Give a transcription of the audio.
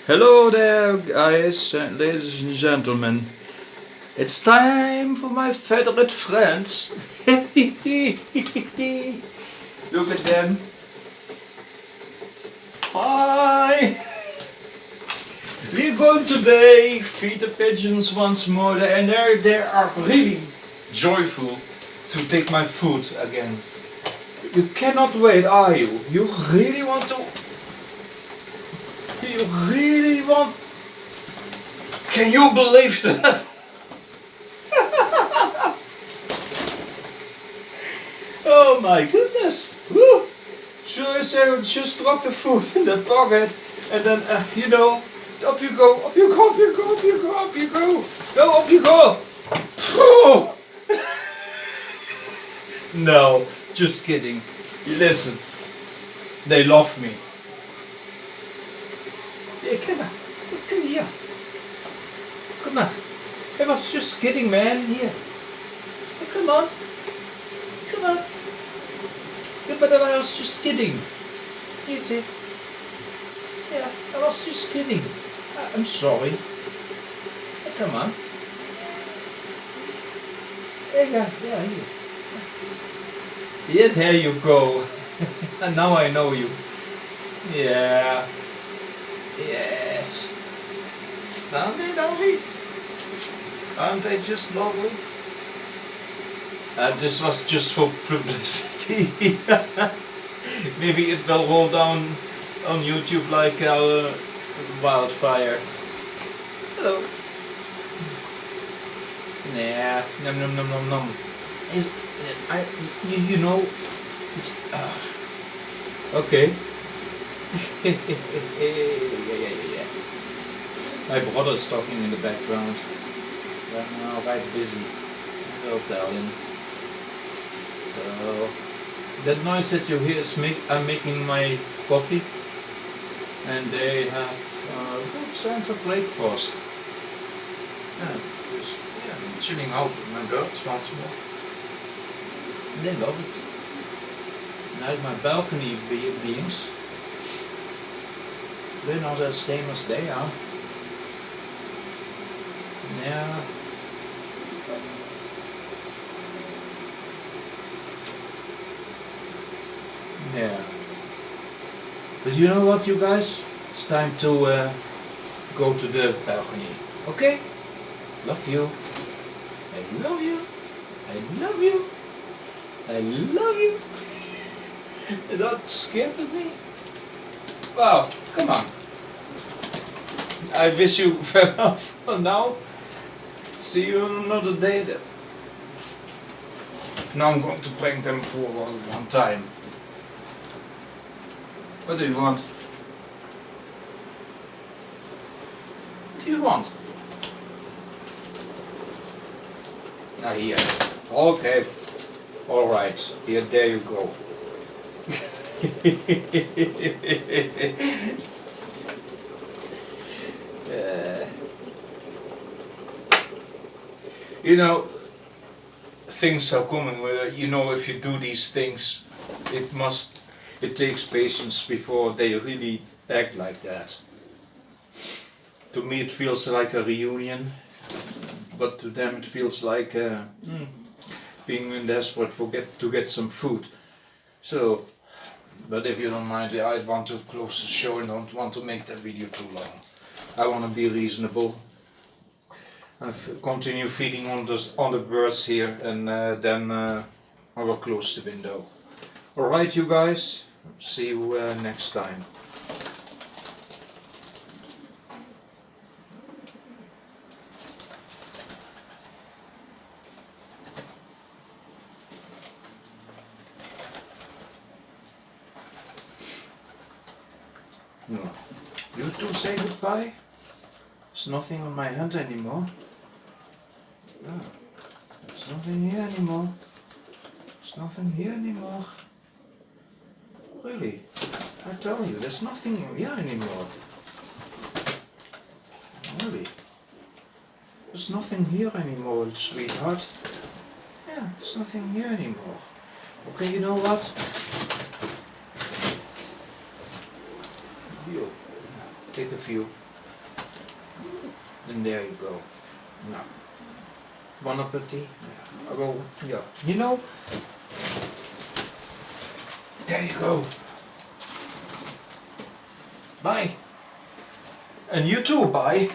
Hello there, guys and ladies and gentlemen. It's time for my favorite friends. Look at them. Hi! We're going today feed the pigeons once more, and they are really joyful to take my food again. You cannot wait, are you? You really want to? You really want? Can you believe that? Oh my goodness! Woo. So I just drop the food in the pocket, and then up you go, up you go, up you go, up you go, up you go, go up you go. Oh. No, just kidding. Listen, they love me. Yeah, come here. Come on. I was just kidding, man. Here. Come on. Come on. Yeah, but I was just kidding. You see? Yeah, I was just kidding. I'm sorry. Come on. Yeah, here. Yeah, there you go. And now I know you. Yeah. Yes. Aren't they lovely? Aren't they just lovely? This was just for publicity. Maybe it will roll down on YouTube like wildfire. Hello. Nah, nom nom nom nom nom. You know. Okay. Yeah. My brother is talking in the background. Right now, right busy. I'll tell him. So that noise that you hear is I'm making my coffee, and they have good sense of breakfast. Just chilling out with my birds once more. They love it. Now my balcony beings, they're not as tame as they are. Yeah. Yeah. But you know what, you guys? It's time to go to the balcony. Okay? Love you. I love you. I love you. I love you. You're not scared of me? Wow, come on. I wish you farewell for now. See you another day then. Now I'm going to prank them for one time. What do you want? What do you want? Now here. Okay. Alright. Here, there you go. You know, things are coming where, if you do these things, it takes patience before they really act like that. To me it feels like a reunion, but to them it feels like being desperate to get some food. So, but if you don't mind, I want to close the show and don't want to make that video too long. I want to be reasonable. I continue feeding on the birds here, and then I will close the window. Alright, you guys, see you next time. No. You two say goodbye? There's nothing on my hand anymore. Oh, there's nothing here anymore. There's nothing here anymore. Really? I tell you, there's nothing here anymore. Really? There's nothing here anymore, sweetheart. Yeah, there's nothing here anymore. Okay, you know what? Take a few. And there you go. Now, bon appetit. Yeah. I will, yeah. You know, there you go. Bye. And you too, bye.